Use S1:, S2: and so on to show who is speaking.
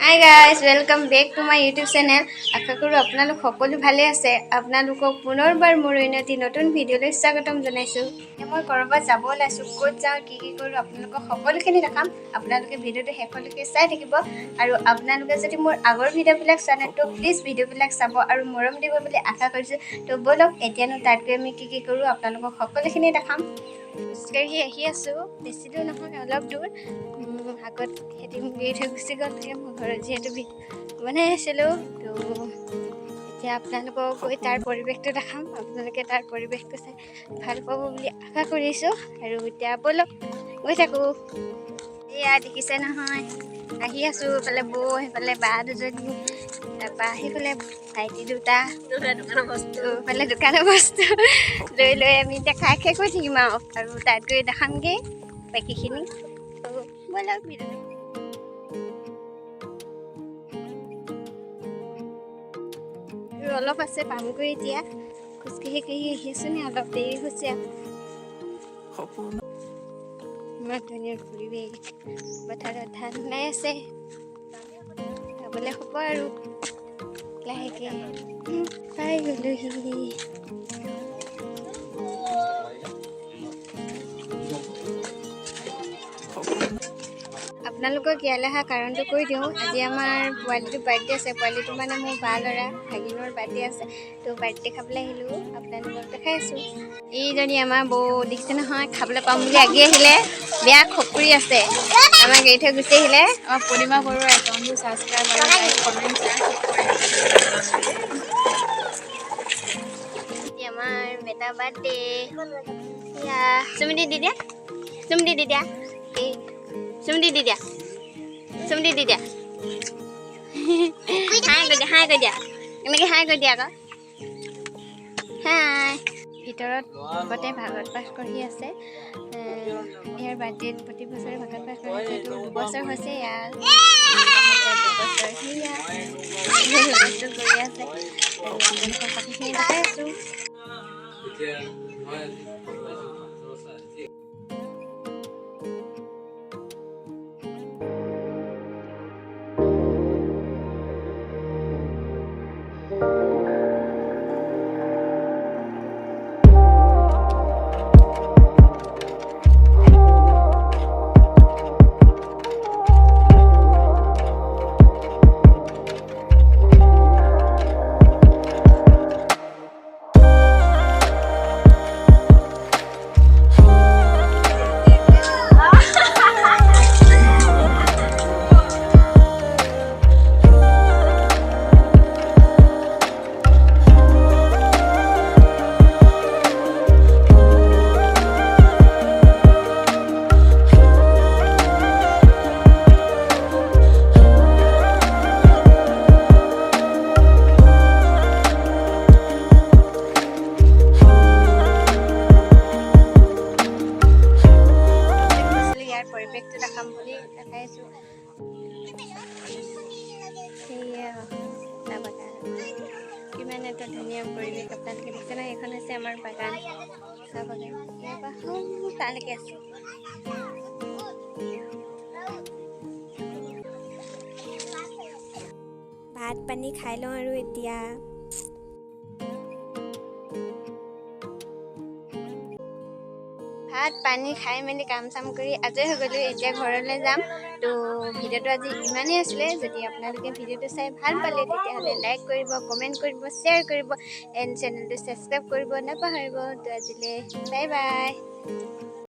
S1: High guys welcome back to my YouTube channel. আশা কৰোঁ আপোনালোক সকলো ভালে আছে। আপোনালোকক পুনৰবাৰ মোৰ এটি নতুন ভিডিঅ'লৈ স্বাগতম জনাইছোঁ। মই ক'ৰবাত যাব ওলাইছোঁ, ক'ত যাওঁ কি কৰোঁ আপোনালোকক সকলোখিনি দেখাম। আপোনালোকে ভিডিঅ'টো শেষলৈকে চাই থাকিব আৰু আপোনালোকে যদি মোৰ আগৰ ভিডিঅ'বিলাক চোৱা নাই তো প্লিজ ভিডিঅ'বিলাক চাব আৰু মৰম দিব বুলি আশা কৰিছোঁ। তো ব'লক এতিয়ানো তাতকৈ আমি কি কৰোঁ আপোনালোকক সকলোখিনি দেখাম। খোজকাঢ়ি আহি আছোঁ, বেছি দূৰ নহয়, অলপ দূৰ। আগত খেতি এৰি থৈ গুচি গ'ল থাকে মোৰ ঘৰত, যিহেতু বনাই আছিলোঁ। তো এতিয়া আপোনালোকক গৈ তাৰ পৰিৱেশটো দেখাম। আপোনালোকে তাৰ পৰিৱেশটো চাই ভাল পাব বুলি আশা কৰিছোঁ। আৰু এতিয়া ব'লক গৈ থাকোঁ। এয়া দেখিছে নহয়, আহি আছোঁ। এইফালে বৌ, সেইফালে বা দুজনী, তাৰপৰা সেইফালে ভাইটি দুটা, দোকানৰ বস্তু লৈ আমি এতিয়া খাই শেষ হৈ থাকিম আৰু তাত গৈ দেখামগৈ বাকীখিনি। তো ব'লক ভিডিঅ'টো। আৰু অলপ আছে পামগৈ। এতিয়া খোজকাঢ়ি আহি আছোঁ নে অলপ দেৰি হৈছে। ইমান ধুনীয়া পৰিৱেশ, পথাৰত ধান ওলাই আছে, খাবলৈ হ'ব আৰু লাহেকৈ পাই গ'লোহি। আপোনালোকক ইয়ালৈ অহা কাৰণটো কৈ দিওঁ। আজি আমাৰ পোৱালিটোৰ বাৰ্থডে আছে। পোৱালিটো মানে মোৰ বা ল'ৰা ভাগিনৰ বাৰ্থডে আছে। তো বাৰ্থডে খাবলৈ আহিলোঁ, আপোনালোকক দেখাই আছোঁ। এইজনী আমাৰ বৌ, দেখিছে নহয়, খাবলৈ পাম বুলি আগি আহিলে, বেয়া খপুৰি আছে। আমাক এৰি থৈ গুচি আহিলে। আমাৰ পূৰ্ণিমা বৰুৱাৰ একাউণ্টটো ছাবস্ক্ৰাইব আৰু লাইক কমেণ্ট আমাৰ বেটা বাৰ্থডে। ইয়া চুমদি দি দিয়া, চুমদি দি দিয়া, চুমদি দি দিয়া, চুমদি দি দিয়া। হাই কৈ দিয়া, এনেকৈ হাই কৈ দিয়া আকৌ। হাই। ভিতৰত লগতে ভাগৱত পাঠ কৰি আছে। ইয়াৰ বাৰ্থডেত প্ৰতি বছৰে ভাগৱত পাঠ কৰি আছে। 2 বছৰ হৈছে ইয়াৰ, 2 বছৰ সেয়া হুলস্থুল কৰি আছে। বাকীখিনি দেখাই আছোঁ। পৰিৱেশটো দেখাম বুলি দেখাইছোঁ। সেয়া চাহ বাগান, কিমান এটা ধুনীয়া পৰিৱেশ আপোনালোকে দেখিছে নহয়। এইখন হৈছে আমাৰ বাগান, চাহ বাগান। ইয়াৰ পৰা তালৈকে আছে। ভাত পানী খাই লওঁ আৰু এতিয়া ভাত পানী খাই মেলি কাম চাম কৰি আজৰি হৈ গ'লোঁ। এতিয়া ঘৰলৈ যাম। তো ভিডিঅ'টো আজি ইমানেই আছিলে। যদি আপোনালোকে ভিডিঅ'টো চাই ভাল পালে তেতিয়াহ'লে লাইক কৰিব, কমেণ্ট কৰিব, শ্বেয়াৰ কৰিব এণ্ড চেনেলটো ছাবস্ক্ৰাইব কৰিব নাপাহৰিব। তো আজিলৈ বাই বাই।